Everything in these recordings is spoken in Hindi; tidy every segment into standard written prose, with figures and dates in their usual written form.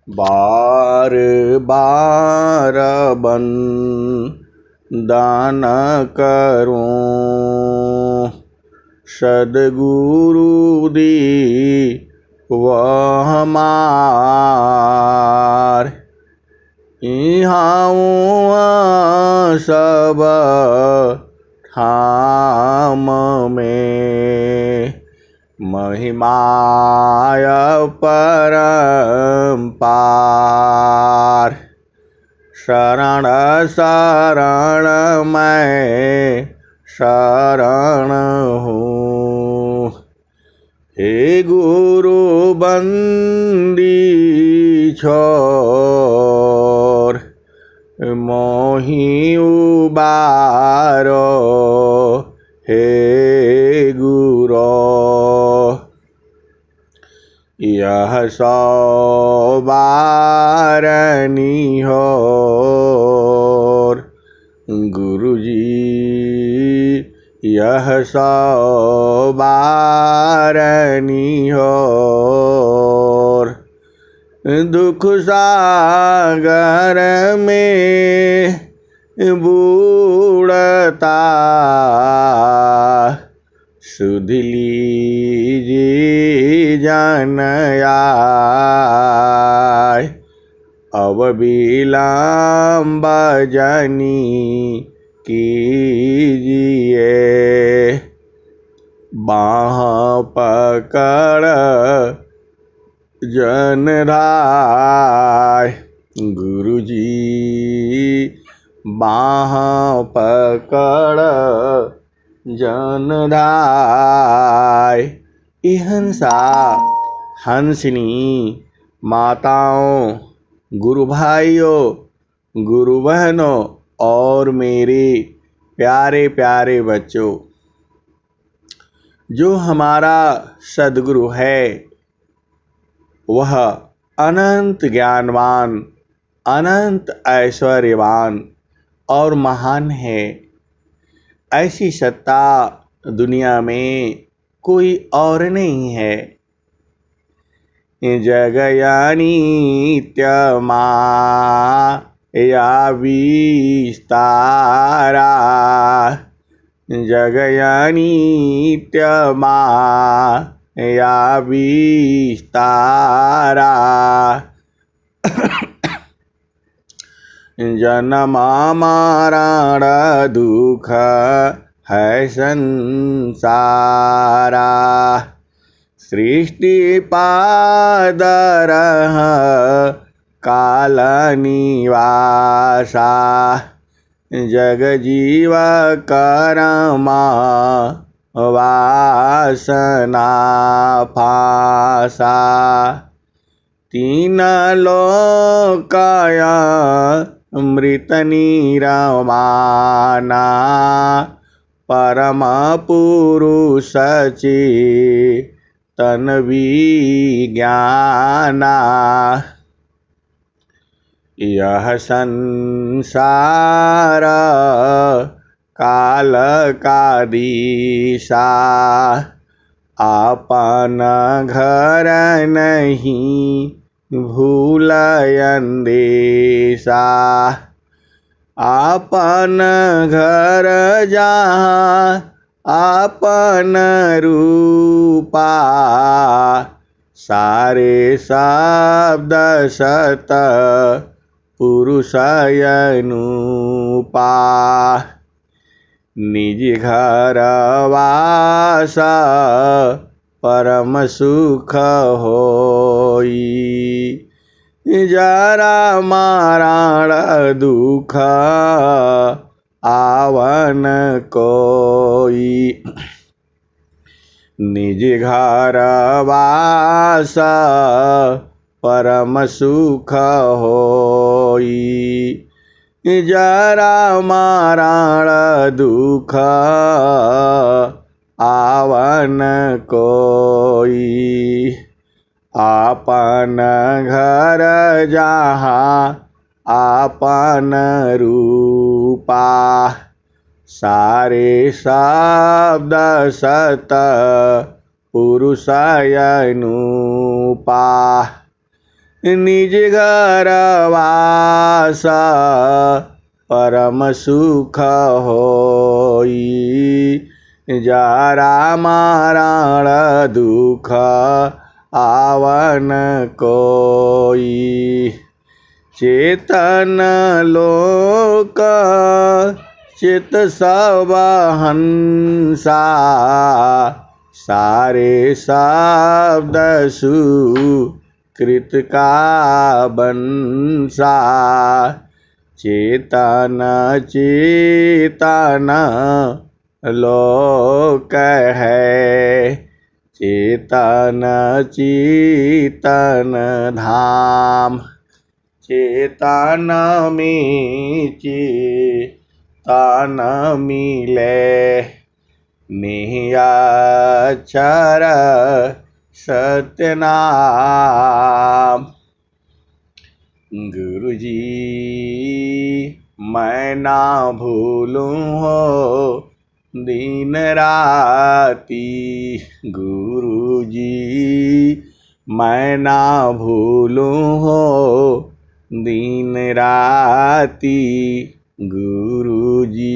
बार बार बंदन करूं सद्गुरु दी वह हमार। इहाँ सब ठाम में महिमाय परम्पार। शरण शरण मैं शरण हूँ, हे गुरु बंदी छोर मोहि उबारो हे गुरो। यह सौ बारनी होर गुरुजी, यह सौ बारनी होर। दुख सागर में बूढ़ता सुध लीजिए जन आय। अब विलम्ब जनी कीजिए, बाँह पकड़ जन धाय। गुरुजी बाँह पकड़ जन धाय। इहंसा हंसिनी माताओं, गुरु भाइयों, गुरु बहनों और मेरे प्यारे प्यारे बच्चों, जो हमारा सद्गुरु है वह अनंत ज्ञानवान, अनंत ऐश्वर्यवान और महान है। ऐसी सत्ता दुनिया में कोई और नहीं है। जगयानीत्य माया विस्तारा, जगयानीत्य माया विस्तारा। जन्म मरण दुख है संसारा, सृष्टि पादर काल निवासा। जग जीव कर्मा वासना फासा, तीन लोकाया मृत निरमाना। परम पुरुष तन विज्ञाना। यह संसार काल का दिशा, आपन घर नहीं भूलयन देशा। आपन घर जहाँ आपन रूपा, सारे शब्द सत पुरुष अनुपा। निज घर वास परम सुख होई, जरा मरण दुख आवन कोई। निज घर वास परम सुख होई, जरा मरण दुख आवन कोई। आपन घर जहाँ आपन रूपा, सारे शब्द सत पुरुष अनुपा। निज घर वासा परम सुख होई। जरा मरण दुख आवन कोई। चेतन लोक चित सब हंसा। सारे शब्द सुकृत का बंसा। चेतन चेतन लोक है। चेतन चेतन धाम। चेतन में चेतन मिले। निह्यक्षर सत्य नाम। गुरुजी मैं ना भूलूं हो दिन राती। गुरुजी मैं ना भूलूं हो दिन राती। गुरुजी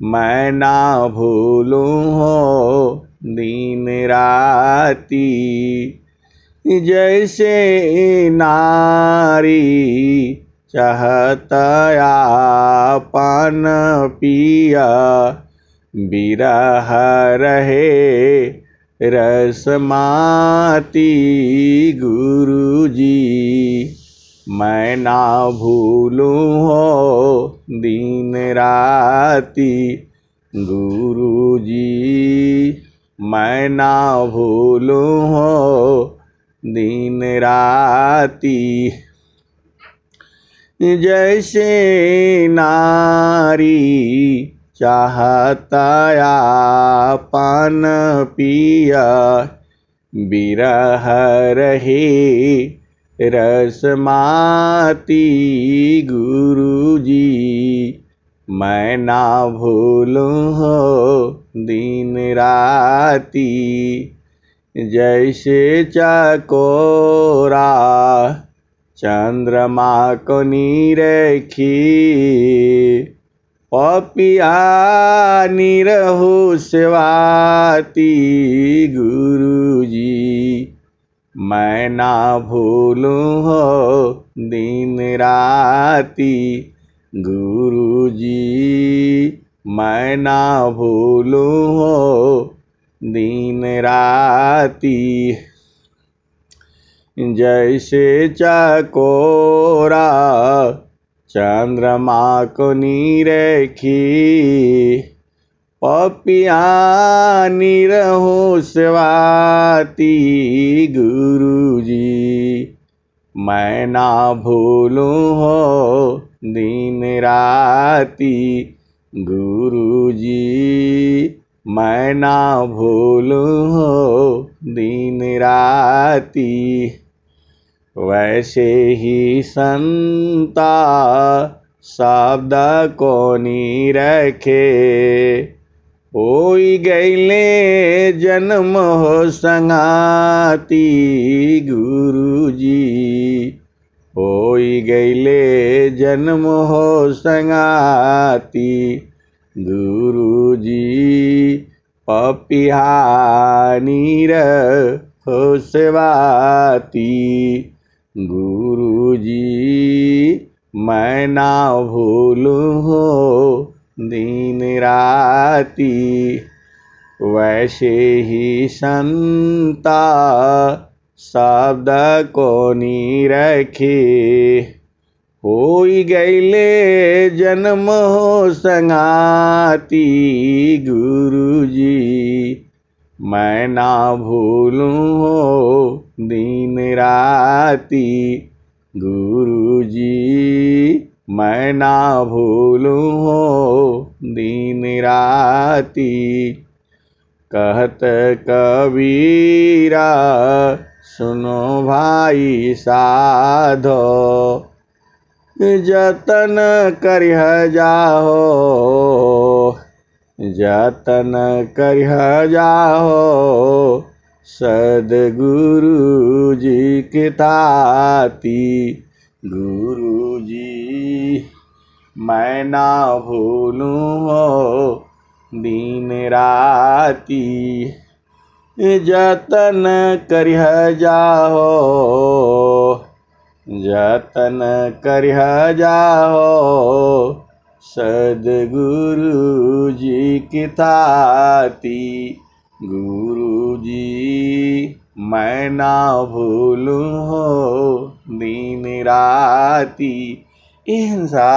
मैं ना भूलूं हो दिन राती। जैसे नारी चाहत आपन पिया। बिरह रहे रसमाती। गुरुजी मैं ना भूलूं हो दिन राती। गुरुजी मैं ना भूलूं हो दिन राती। जैसे नारी चाहत आपन पिया। बिरह रहे रसमाती। गुरुजी मैं ना भूलूं हो दिन राती। जैसे चकोरा चंद्रमा को निरखी। पपिया निरहु सेवाती। गुरुजी मैं ना भूलूं हो दिन राती। गुरुजी मैं ना भूलूं हो दिन राती। जैसे चकोरा चंद्रमा को निरखी। पपिया निरहु सेवाती। गुरुजी मैं ना भूलूं हो दिन राती। गुरुजी मैं ना भूलूं हो दिन राती। वैसे ही संता शब्द को निरखे। होई गईले जन्म हो संगाती। गुरुजी होई गईले जन्म हो संगाती। गुरुजी पपिया निरहु सेवाती। गुरुजी मैं ना भूलूं हो दिन राती। वैसे ही संता शब्द को निरखे। होई गईले जन्म हो संगाती। गुरुजी मैं ना भूलूं हो दिन राती। गुरुजी मैं ना भूलूं हो दिन राती। कहत कबीरा सुनो भाई साधो। जतन करिह जाहो। जतन करिह जाहो सदगुरु जी के ताती। गुरु जी मैं ना भूलूं हो दिन राती। जतन करिह जाहो, जतन करिह जाहो, सदगुरु जी की ताती। गुरु जी मैं ना भूलूं हो दिन राती। ए हंसा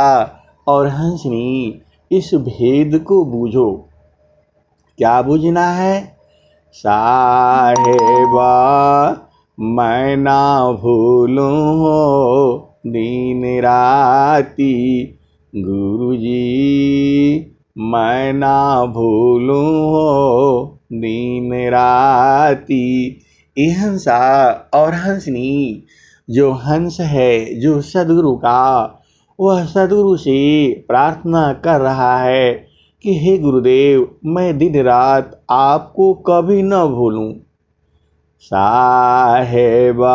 और हंसनी, इस भेद को बूझो। क्या बूझना है? साहेबा मैं ना भूलूं हो दिन राती। गुरु जी मैं ना भूलूं हो दिन राती। ये हंसा और हंसनी, जो हंस है जो सदगुरु का, वह सदगुरु से प्रार्थना कर रहा है कि हे गुरुदेव, मैं दिन रात आपको कभी न भूलूं। साहेबा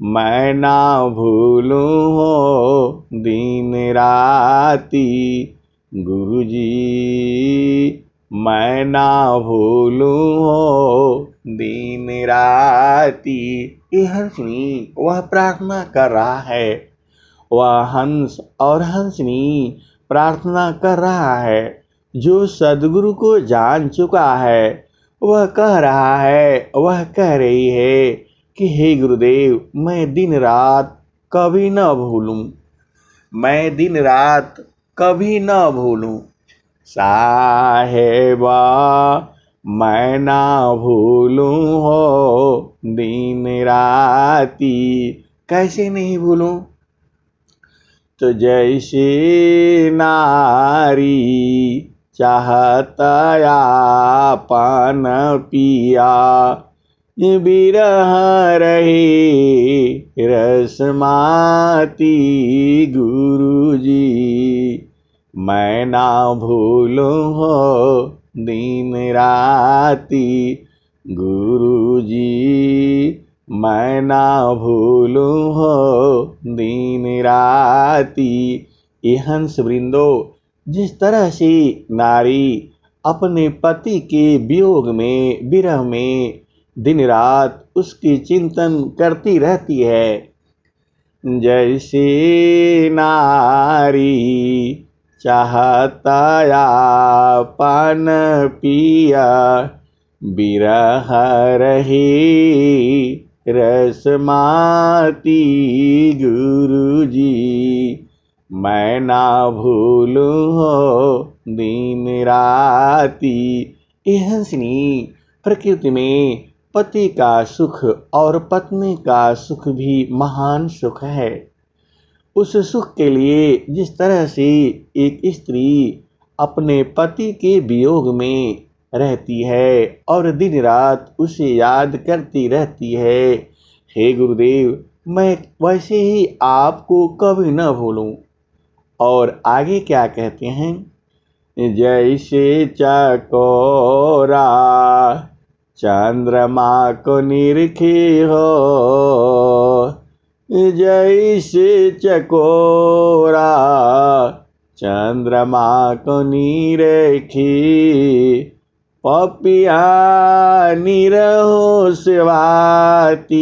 मैं ना भूलूं हो दिन राती। गुरु जी मैं ना भूलूं हो दिन राती। ये हंसनी वह प्रार्थना कर रहा है, वह हंस और हंसनी प्रार्थना कर रहा है। जो सदगुरु को जान चुका है वह कह रहा है, वह कह रही है कि हे गुरुदेव, मैं दिन रात कभी न भूलूं, मैं दिन रात कभी न भूलूं। साहेबा मैं ना भूलूं हो दिन राती। कैसे नहीं भूलूं? तो जैसे नारी चाहता आपन पिया, बिरह रही रसमाती। गुरु जी मैं ना भूलूं हो दिन राती। गुरु जी मैं ना भूलूं हो दिन राती। ये हंस वृंदो, जिस तरह से नारी अपने पति के वियोग में, विरह में दिन रात उसकी चिंतन करती रहती है, जैसे नारी चाहता आपन पिया, बिरह रही रसमाती। गुरु जी मैं ना भूलूं हो दिन राती। ये हंसनी, प्रकृति में पति का सुख और पत्नी का सुख भी महान सुख है। उस सुख के लिए जिस तरह से एक स्त्री अपने पति के वियोग में रहती है और दिन रात उसे याद करती रहती है, हे गुरुदेव, मैं वैसे ही आपको कभी न भूलूं। और आगे क्या कहते हैं? जैसे चकोरा चंद्रमा को निरखी हो, जैसे चकोरा चंद्रमा को निरखी, पपिया निरहो सेवाती।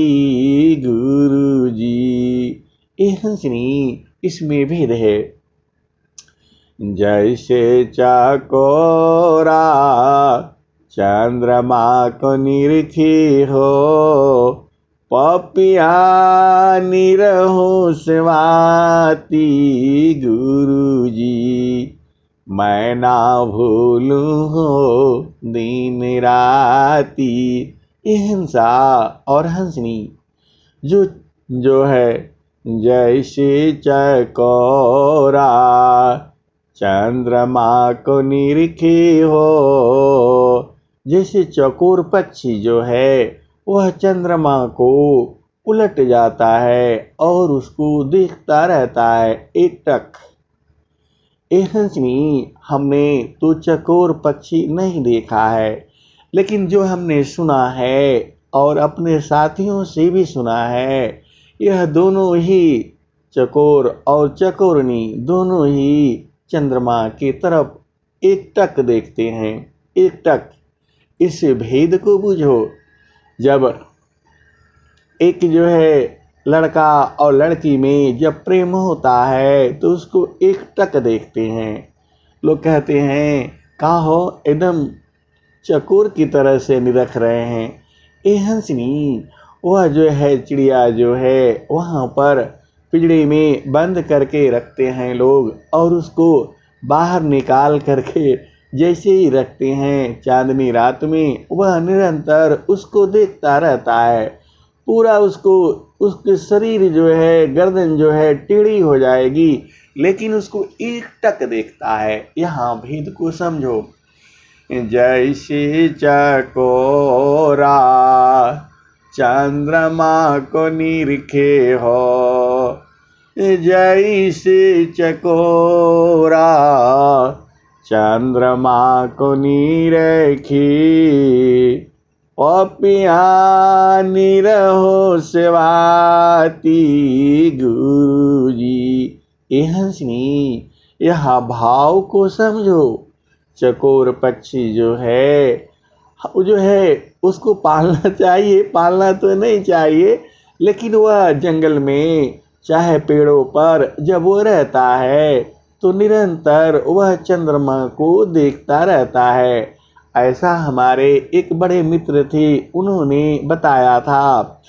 गुरु जी, ये हंसनी, इसमें भेद है। जैसे चकोरा चंद्रमा को निरखी हो, पपिया निरहो सेवाती। गुरु जी मैं ना भूलूं हो दिन राती। ये हंसा और हंसनी, जो है जैसे चकोरा चंद्रमा को निरखी हो, जैसे चकोर पक्षी जो है वह चंद्रमा को उलट जाता है और उसको देखता रहता है एकटक। ए हंसनी, हमने तो चकोर पक्षी नहीं देखा है, लेकिन जो हमने सुना है और अपने साथियों से भी सुना है, यह दोनों ही चकोर और चकोरनी दोनों ही चंद्रमा की तरफ एकटक देखते हैं। एकटक, इस भेद को बूझो। जब एक जो है लड़का और लड़की में जब प्रेम होता है तो उसको एकटक देखते हैं। लोग कहते हैं, कहा हो एकदम चकोर की तरह से निरख रहे हैं। ए हंसनी, वह जो है चिड़िया जो है वहाँ पर पिंजड़े में बंद करके रखते हैं लोग, और उसको बाहर निकाल करके जैसे ही रखते हैं चांदनी रात में, वह निरंतर उसको देखता रहता है। पूरा उसके शरीर जो है, गर्दन जो है टेढ़ी हो जाएगी, लेकिन उसको एकटक देखता है। यहाँ भेद को समझो। जैसे चकोरा चंद्रमा को निरखे हो, जैसे चकोरा चंद्रमा को निरखी, पपिया निरहो सेवाती गुरुजी। ए हंसनी, यह भाव को समझो। चकोर पक्षी जो है उसको पालना चाहिए, पालना तो नहीं चाहिए, लेकिन वह जंगल में चाहे पेड़ों पर जब वो रहता है तो निरंतर वह चंद्रमा को देखता रहता है। ऐसा हमारे एक बड़े मित्र थे, उन्होंने बताया था।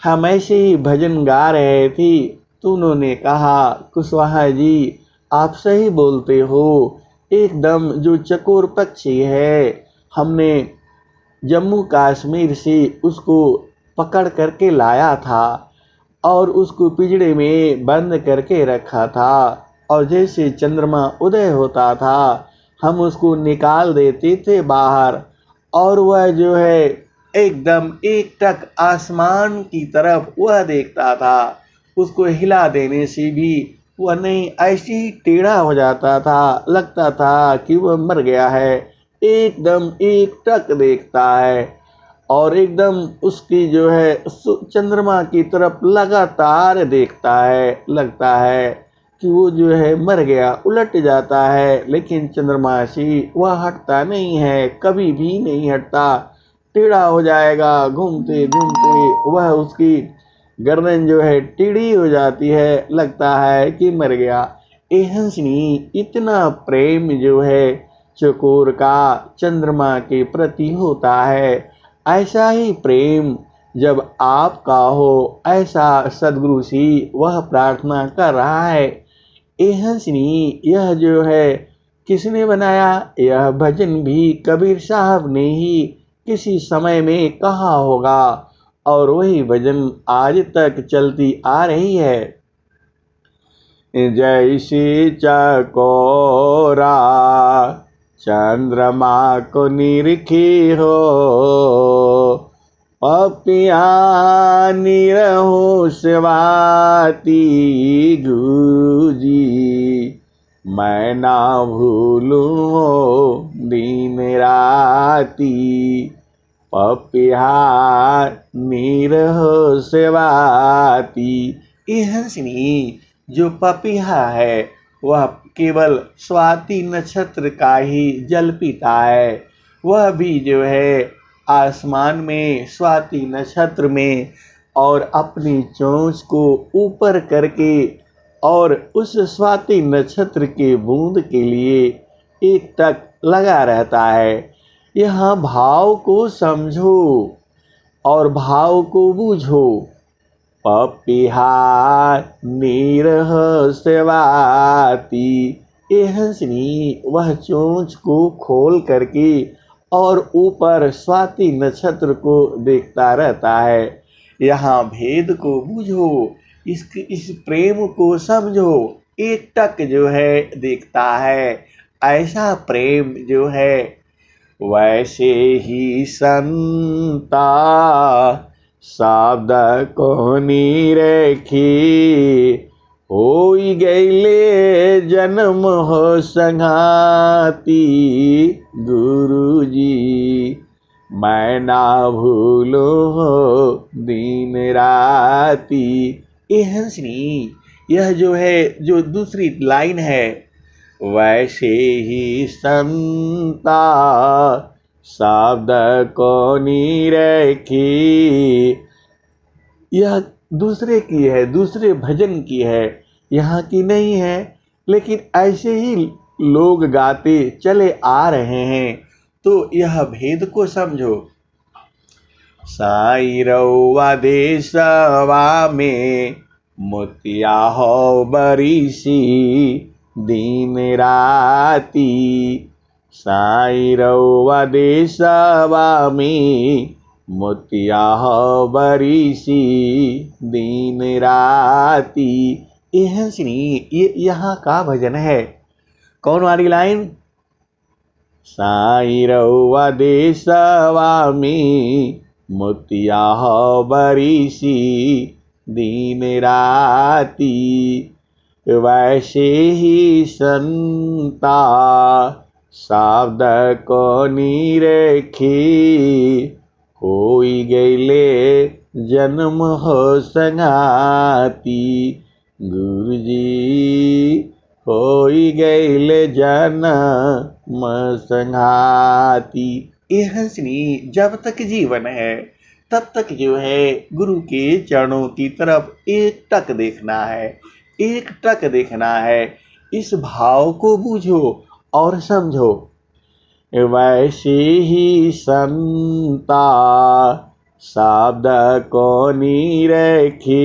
हम ऐसे ही भजन गा रहे थे तो उन्होंने कहा, कुशवाहा जी आप सही बोलते हो, एकदम जो चकोर पक्षी है, हमने जम्मू कश्मीर से उसको पकड़ करके लाया था और उसको पिंजड़े में बंद करके रखा था, और जैसे चंद्रमा उदय होता था हम उसको निकाल देते थे बाहर, और वह जो है एकदम एकटक आसमान की तरफ वह देखता था। उसको हिला देने से भी वह नहीं, ऐसे ही टेढ़ा हो जाता था, लगता था कि वह मर गया है। एकदम एकटक देखता है और एकदम उसकी जो है चंद्रमा की तरफ लगातार देखता है। लगता है कि वो जो है मर गया, उलट जाता है, लेकिन चंद्रमा से वह हटता नहीं है, कभी भी नहीं हटता। टेढ़ा हो जाएगा, घूमते घूमते वह उसकी गर्दन जो है टेढ़ी हो जाती है, लगता है कि मर गया। ए हंसनी, इतना प्रेम जो है चकोर का चंद्रमा के प्रति होता है। ऐसा ही प्रेम जब आपका हो, ऐसा सदगुरु से वह प्रार्थना कर रहा है। ए हंसनी, यह जो है किसने बनाया? यह भजन भी कबीर साहब ने ही किसी समय में कहा होगा, और वही भजन आज तक चलती आ रही है। जैसे चकोरा चंद्रमा को निरखी हो, पपिया निरहो सेवाती गुरुजी। मैं ना भूलूं दिन राती, पपिया निरहो सेवाती। ये हंसनी, जो पपिया है वह केवल स्वाति नक्षत्र का ही जल पीता है। वह भी जो है आसमान में स्वाति नक्षत्र में और अपनी चोंच को ऊपर करके और उस स्वाति नक्षत्र के बूंद के लिए एक टक लगा रहता है। यहाँ भाव को समझो और भाव को बूझो। पपिहा निरह सेवाती। ए हंसनी, वह चोंच को खोल करके और ऊपर स्वाति नक्षत्र को देखता रहता है। यहाँ भेद को बूझो, इस प्रेम को समझो। एक टक जो है देखता है, ऐसा प्रेम जो है वैसे ही संता शब्द को निरखी। होई गईले जन्म हो संघाती गुरुजी। मैं ना भूलूं दिन राती। ए हंसनी, यह जो है, जो दूसरी लाइन है, वैसे ही संता शब्द को निरखी, यह दूसरे की है, दूसरे भजन की है, यहाँ की नहीं है। लेकिन ऐसे ही लोग गाते चले आ रहे हैं, तो यह भेद को समझो। साई रउआ देशवा में मोतिया हो बरिसी दिन राती। साई रउआ देशवा में मोतिया हो बरिसी दिन राती। ये हंसनी, ये यहाँ का भजन है। कौन वाली लाइन? साई रउआ देशवा में मोतिया हो बरिसी दिन राती। वैसे ही संता शब्द को निरखी, होई गईले जन्म हो संगाती। गुरुजी होई गईले जन्म संगाती। ये हंसनी, जब तक जीवन है तब तक जो है गुरु के चरणों की तरफ एक टक देखना है, एक टक देखना है। इस भाव को बूझो और समझो। वैसे ही संता शब्द को निरखी,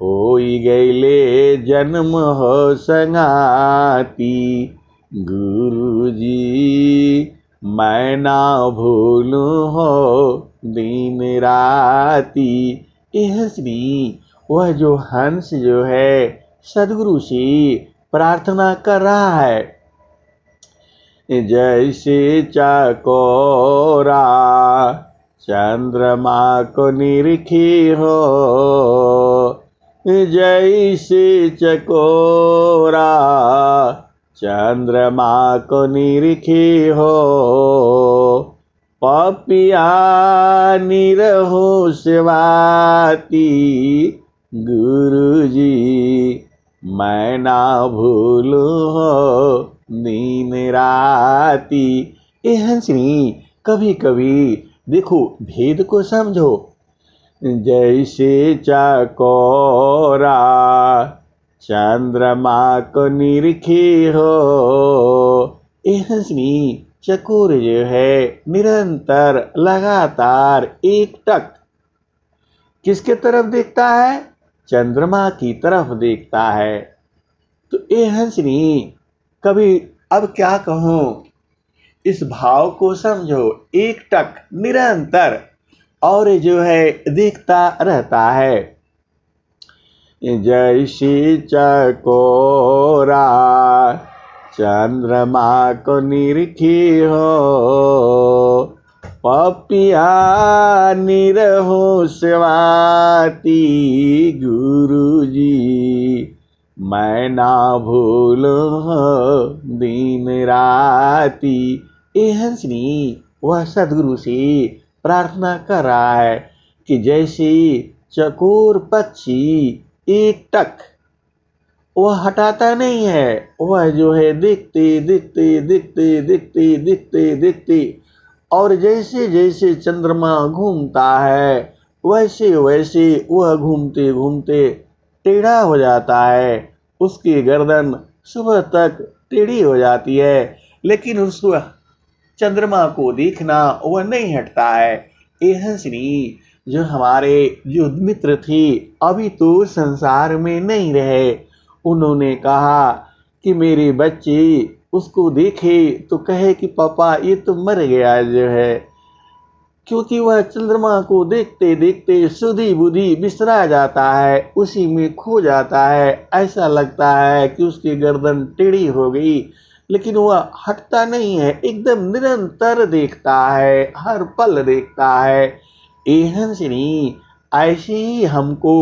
होई गईले जन्म हो संगाती। गुरुजी मैं ना भूलूं हो दिन राती। ये हंसनी, वह जो हंस जो है सदगुरु से प्रार्थना कर रहा है। जैसे चकोरा चंद्रमा को निरखी हो, जैसे चकोरा चंद्रमा को निरखी हो, पपिया निरहो सेवाती। गुरुजी मैं ना भूलूं हो दिन राती। ए हंसनी, कभी कभी देखो भेद को समझो। जैसे चकोरा चंद्रमा को निरखी हो। ए हंसनी, चकोर जो है निरंतर लगातार एक टक किसके तरफ देखता है? चंद्रमा की तरफ देखता है। तो ए हंसनी, कभी अब क्या कहूं, इस भाव को समझो। एक टक निरंतर और जो है देखता रहता है। जैसे चकोरा चंद्रमा को निरखी हो, पपिया निरहो सेवाती। गुरुजी मैं ना भूलूं दिन राती। ए हंसनी, वह सदगुरु से प्रार्थना कर रहा है कि जैसे चकोर पक्षी एक टक वह हटाता नहीं है, वह जो है देखते देखते देखते देखते देखते देखते, और जैसे जैसे चंद्रमा घूमता है वैसे वैसे वह घूमते घूमते टेढ़ा हो जाता है। उसकी गर्दन सुबह तक टेढ़ी हो जाती है, लेकिन उस चंद्रमा को देखना वह नहीं हटता है। ए हंसनी, जो हमारे जो मित्र थे अभी तो संसार में नहीं रहे, उन्होंने कहा कि मेरे बच्चे उसको देखे तो कहे कि पापा ये तो मर गया जो है, क्योंकि वह चंद्रमा को देखते देखते सुधी बुद्धि बिसरा जाता है, उसी में खो जाता है। ऐसा लगता है कि उसकी गर्दन टेढ़ी हो गई, लेकिन वह हटता नहीं है, एकदम निरंतर देखता है, हर पल देखता है। ए हंसनी, ऐसे ही हमको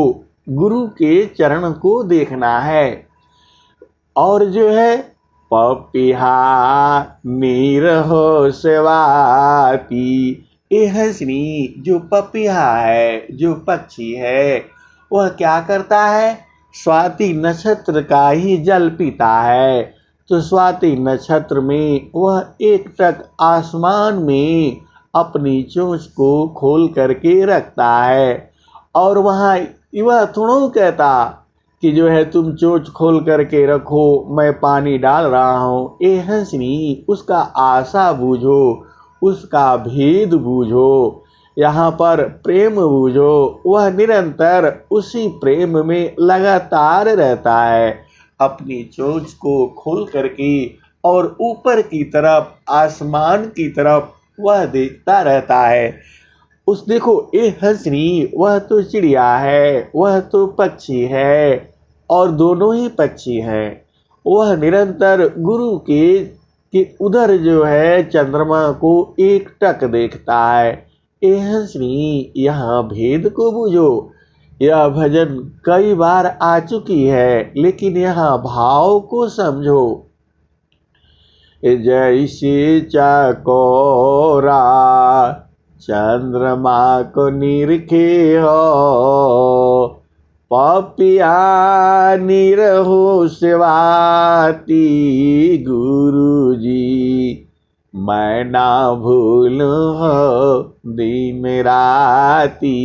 गुरु के चरण को देखना है। और जो है पपिहा निरहो सेवाती। ए हंसनी, जो पपिहा है, जो पक्षी है, वह क्या करता है? स्वाति नक्षत्र का ही जल पीता है। तो स्वाति नक्षत्र में वह एकटक आसमान में अपनी चोंच को खोल करके रखता है, और वहाँ वह थोड़ा कहता कि जो है तुम चोंच खोल करके रखो, मैं पानी डाल रहा हूँ। ए हंसनी, उसका आशा बूझो, उसका भेद बूझो, यहाँ पर प्रेम बूझो। वह निरंतर उसी प्रेम में लगातार रहता है, अपनी चोंच को खोल करके और ऊपर की तरफ, आसमान की तरफ वह देखता रहता है। उस देखो ए हंसनी, वह तो चिड़िया है, वह तो पक्षी है, और दोनों ही पक्षी हैं। वह निरंतर गुरु के उधर जो है चंद्रमा को एकटक देखता है। ए हंसनी, यहाँ भेद को बूझो। यह भजन कई बार आ चुकी है, लेकिन यहाँ भाव को समझो। जैसे चकोरा चंद्रमा को निरखे हो, पपिया निरहो सेवाती। गुरु जी मैं ना भूलूं हो दिन राती।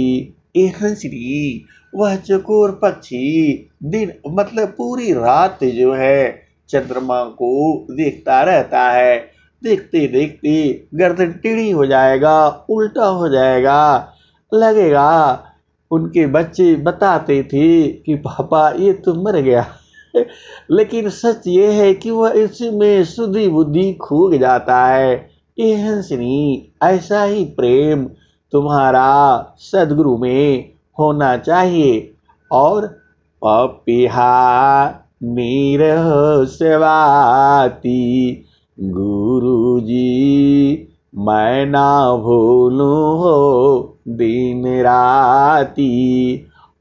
ए हंसनी, वह चकोर पक्षी दिन मतलब पूरी रात जो है चंद्रमा को देखता रहता है। देखते देखते गर्दन टेढ़ी हो जाएगा, उल्टा हो जाएगा, लगेगा उनके बच्चे बताते थे कि पापा ये तो मर गया। लेकिन सच ये है कि वह इसमें सुधि बुद्धि खो जाता है। ये हंसनी, ऐसा ही प्रेम तुम्हारा सदगुरु में होना चाहिए। और पपिहा निरहो सेवाती। गुरु जी मैं ना भूलूं हो दिन राती।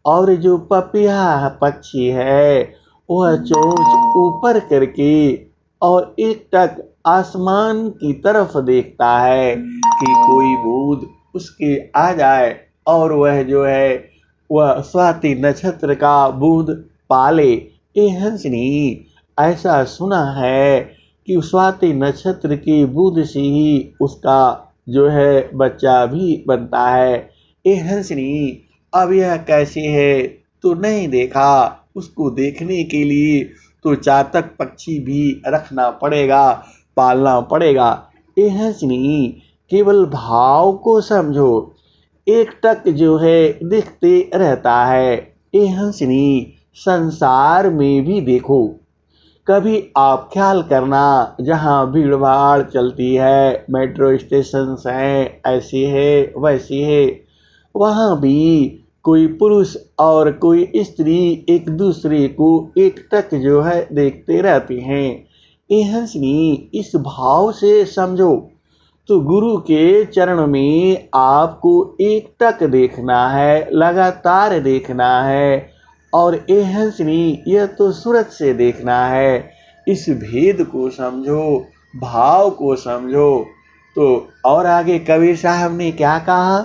और जो पपिहा पक्षी है, वह चोंच ऊपर करके और एकटक आसमान की तरफ देखता है कि कोई बूंद उसके आ जाए, और वह जो है वह स्वाति नक्षत्र का बूंद पाले। ए हंसनी, ऐसा सुना है कि स्वाति नक्षत्र की बूंद से ही उसका जो है बच्चा भी बनता है। ए हंसनी, अब यह कैसे है तो नहीं देखा, उसको देखने के लिए तो चातक पक्षी भी रखना पड़ेगा, पालना पड़ेगा। ए हंसनी, केवल भाव को समझो, एकटक जो है दिखते रहता है। ए हंसनी, संसार में भी देखो, कभी आप ख्याल करना, जहाँ भीड़ भाड़ चलती है, मेट्रो स्टेशन हैं, ऐसी है वैसी है, वहाँ भी कोई पुरुष और कोई स्त्री एक दूसरे को एकटक जो है देखते रहते हैं। ए हंसनी, इस भाव से समझो तो गुरु के चरण में आपको एकटक देखना है, लगातार देखना है। और ए हंसनी, यह तो सूरत से देखना है। इस भेद को समझो, भाव को समझो। तो और आगे कबीर साहब ने क्या कहा?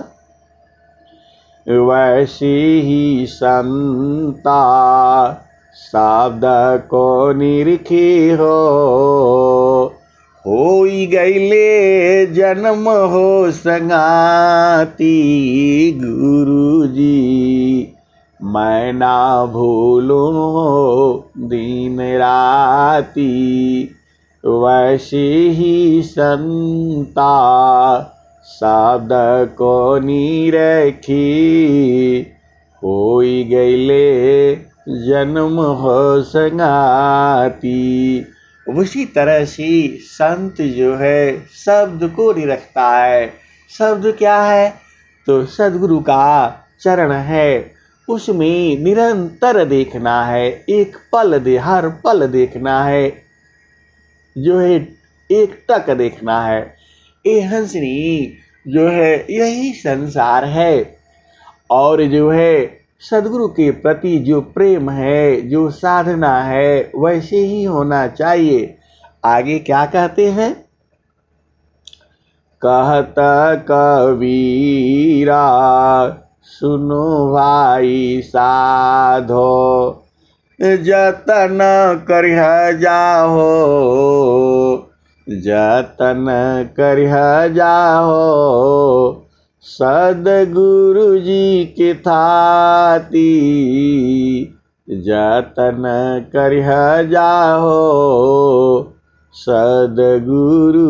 वैसे ही संता शब्द को निरखे होई गईले जन्म हो संगाती। गुरु जी मैं ना भूलूं दिन राती। वैसे ही संता शब्द को निरखी होई गईले जन्म हो संगाती। उसी तरह से संत जो है शब्द को निरखता है। शब्द क्या है? तो सदगुरु का चरण है, उसमें निरंतर देखना है, एक पल दे हर पल देखना है, जो है एकटक देखना है। ए हंसनी, जो है यही संसार है। और जो है सदगुरु के प्रति जो प्रेम है, जो साधना है, वैसे ही होना चाहिए। आगे क्या कहते हैं? कहत कबीरा सुनो भाई साधो, जतन करिह जाहो, जतन करिह जाहो, सद्गुरु जी के थाती, जतन करिह जाहो, सद्गुरु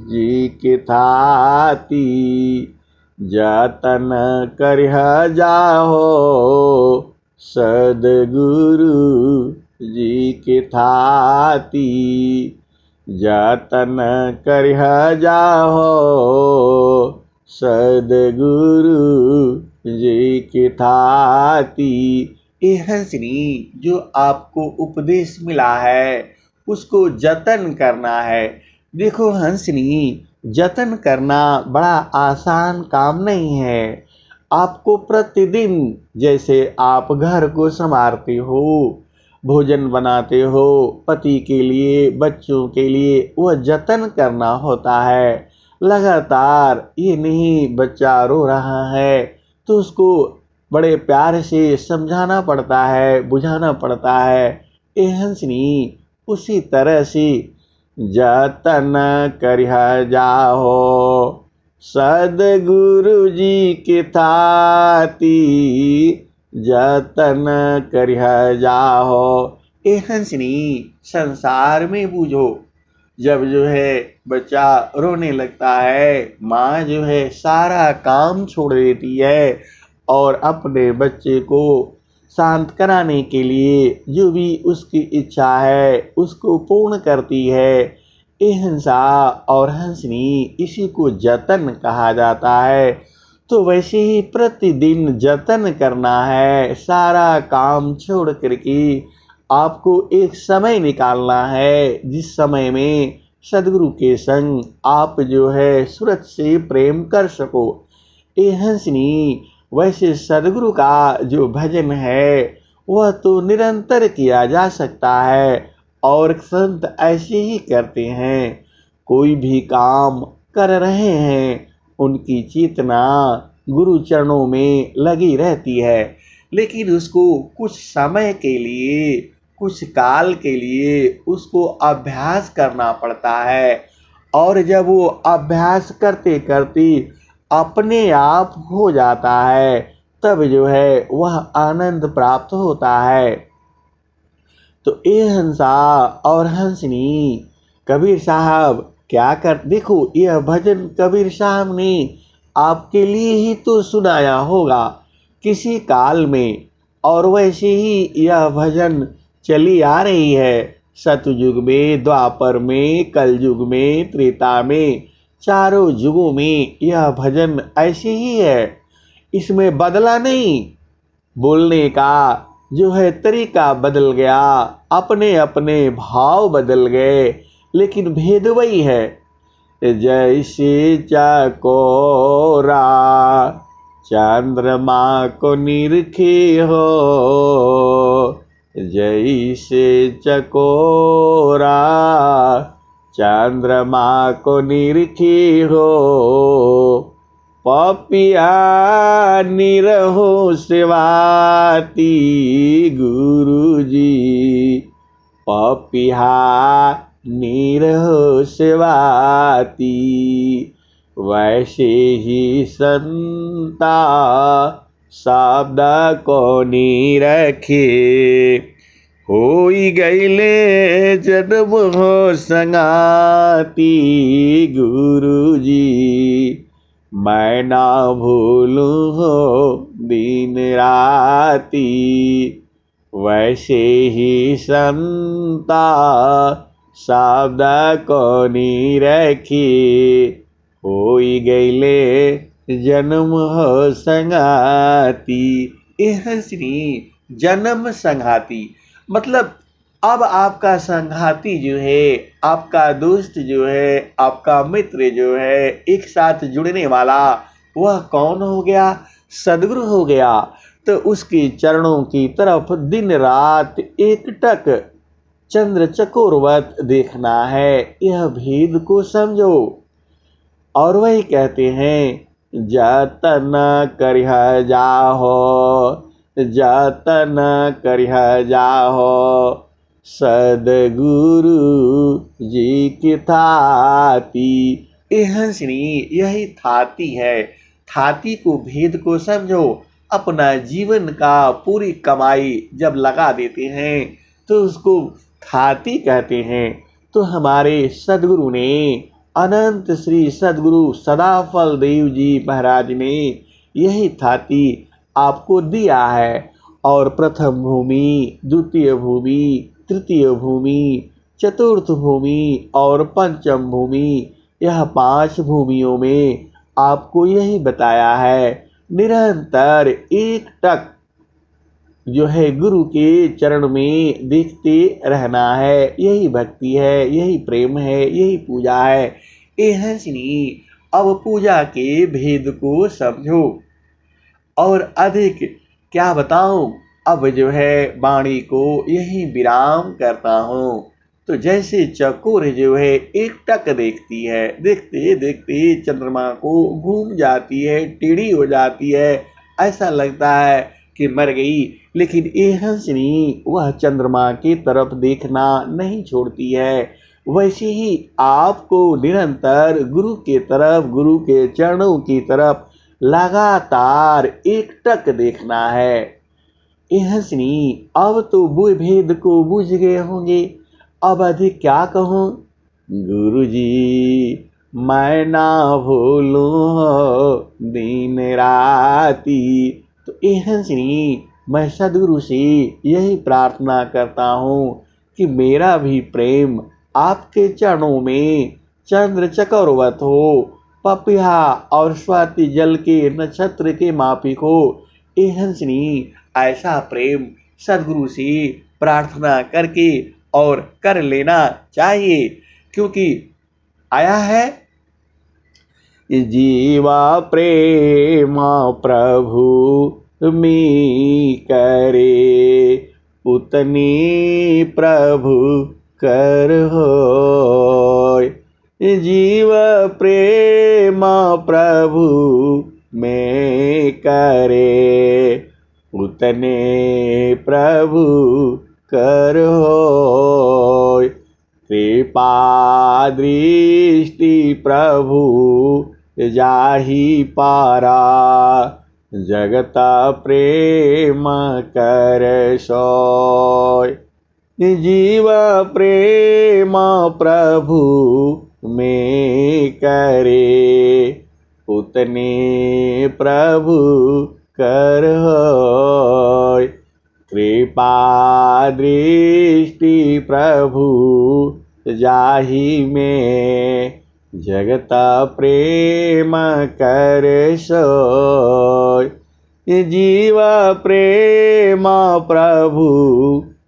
जी के थाती, जतन करिह जाहो, सद्गुरु जी के थाती, जतन करिह जाहो, सद्गुरु जी के थाती। ए हंसनी, जो आपको उपदेश मिला है उसको जतन करना है। देखो हंसनी, जतन करना बड़ा आसान काम नहीं है। आपको प्रतिदिन, जैसे आप घर को संवारते हो, भोजन बनाते हो, पति के लिए, बच्चों के लिए, वह जतन करना होता है। लगातार ये नहीं बच्चा रो रहा है तो उसको बड़े प्यार से समझाना पड़ता है, बुझाना पड़ता है। ए हंसनी, उसी तरह से जतन करिह जाहो, सद्गुरु जी के थाती, जतन करिह जाहो। ए हंसनी, संसार में बूझो, जब जो है बच्चा रोने लगता है, माँ जो है सारा काम छोड़ देती है और अपने बच्चे को शांत कराने के लिए जो भी उसकी इच्छा है उसको पूर्ण करती है। ए हंसा और हंसनी, इसी को जतन कहा जाता है। तो वैसे ही प्रतिदिन जतन करना है, सारा काम छोड़ करके आपको एक समय निकालना है जिस समय में सद्गुरु के संग आप जो है सूरत से प्रेम कर सको। ए हंसनी, वैसे सद्गुरु का जो भजन है वह तो निरंतर किया जा सकता है और संत ऐसे ही करते हैं। कोई भी काम कर रहे हैं, उनकी चेतना गुरु चरणों में लगी रहती है, लेकिन उसको कुछ समय के लिए, कुछ काल के लिए उसको अभ्यास करना पड़ता है। और जब वो अभ्यास करते करते अपने आप हो जाता है, तब जो है वह आनंद प्राप्त होता है। तो ए हंसा और हंसनी, कबीर साहब क्या कर, देखो यह भजन कबीर साहब ने आपके लिए ही तो सुनाया होगा किसी काल में, और वैसे ही यह भजन चली आ रही है सतयुग में, द्वापर में, कलयुग में, त्रेता में, चारों युगों में यह भजन ऐसे ही है। इसमें बदला नहीं, बोलने का जो है तरीका बदल गया, अपने अपने भाव बदल गए, लेकिन भेद वही है। जैसे चकोरा चंद्रमा को निरखे हो, जैसे चकोरा चंद्रमा को निरखे हो, पपिया निरहो सेवाती गुरुजी, पपिया निरहो सेवाती। वैसे ही संता शब्द को निरखे, होई गईले जन्म हो संगाती गुरुजी, मैं ना भूलूं हो दिन राती। वैसे ही संता शब्द को निरखी, होई गईले जन्म हो संगाती। ए हंसनी, जन्म संगाती मतलब अब आपका संघाती जो है, आपका दोस्त जो है, आपका मित्र जो है, एक साथ जुड़ने वाला, वह कौन हो गया? सद्गुरु हो गया। तो उसके चरणों की तरफ दिन रात एकटक चंद्र चकोरवत देखना है, यह भेद को समझो। और वही कहते हैं, जतन करिह जाहो, जतन करिह जाहो, सदगुरु जी की थाती। ए हंसनी, यही थाती है। थाती को, भेद को समझो। अपना जीवन का पूरी कमाई जब लगा देते हैं तो उसको थाती कहते हैं। तो हमारे सदगुरु ने, अनंत श्री सदगुरु सदाफल देव जी महाराज ने यही थाती आपको दिया है। और प्रथम भूमि, द्वितीय भूमि, तृतीय भूमि, चतुर्थ भूमि और पंचम भूमि, यह 5 भूमियों में आपको यही बताया है। निरंतर एक टक जो है गुरु के चरण में देखते रहना है। यही भक्ति है, यही प्रेम है, यही पूजा है। ए हंसनी, अब पूजा के भेद को समझो। और अधिक क्या बताऊं, अब जो है वाणी को यही विराम करता हूं। तो जैसे चकोर जो है एक टक देखती है, देखते देखते चंद्रमा को घूम जाती है, टेढ़ी हो जाती है, ऐसा लगता है कि मर गई। लेकिन ये हंसनी वह चंद्रमा की तरफ देखना नहीं छोड़ती है। वैसे ही आपको निरंतर गुरु के तरफ, गुरु के चरणों की तरफ लगातार एकटक देखना है। ए हंसनी, अब तो वो भेद को बुझ गए होंगे, अब अधिक क्या कहूँ। गुरु जी मैं ना भूलूं दिन राती। तो ए हंसनी, मैं सदगुरु से यही प्रार्थना करता हूँ कि मेरा भी प्रेम आपके चरणों में चंद्र चकोरवत हो, पपिहा और स्वाति जल के नक्षत्र के माफिक हो। ए हंसनी, ऐसा प्रेम सदगुरु से प्रार्थना करके और कर लेना चाहिए, क्योंकि आया है, जीवा प्रेम प्रभु मी करे, उतनी प्रभु कर होय। जीव प्रेम प्रभु में करे, उतने प्रभु कर होय। कृपा दृष्टि प्रभु जाहि पारा, जगत प्रेम कर सोय। जीव प्रेम प्रभु में करे, उतने प्रभु कर होय। कृपा दृष्टि प्रभु जाहि में, जगत प्रेम कर सोय। जीव प्रेम प्रभु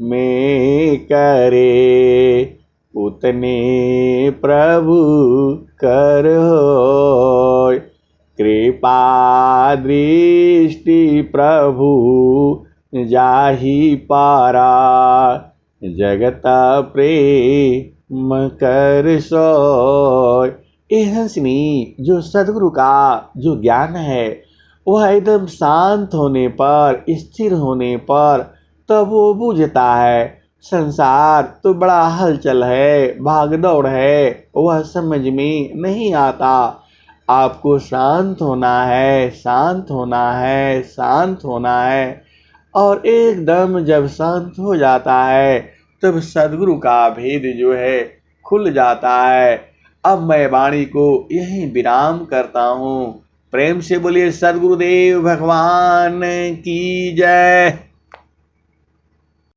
में करे, उतने प्रभु कर होय। कृपा दृष्टि प्रभु जाहि पारा, जगत प्रेम कर सोय। ए हंसनी, जो सदगुरु का जो ज्ञान है वह एकदम शांत होने पर, स्थिर होने पर तब वो बूझता है। संसार तो बड़ा हलचल है, भागदौड़ है, वह समझ में नहीं आता। आपको शांत होना है, शांत होना है, शांत होना है। और एकदम जब शांत हो जाता है तब सदगुरु का भेद जो है खुल जाता है। अब मैं वाणी को यही विराम करता हूँ। प्रेम से बोलिए सदगुरुदेव भगवान की जय।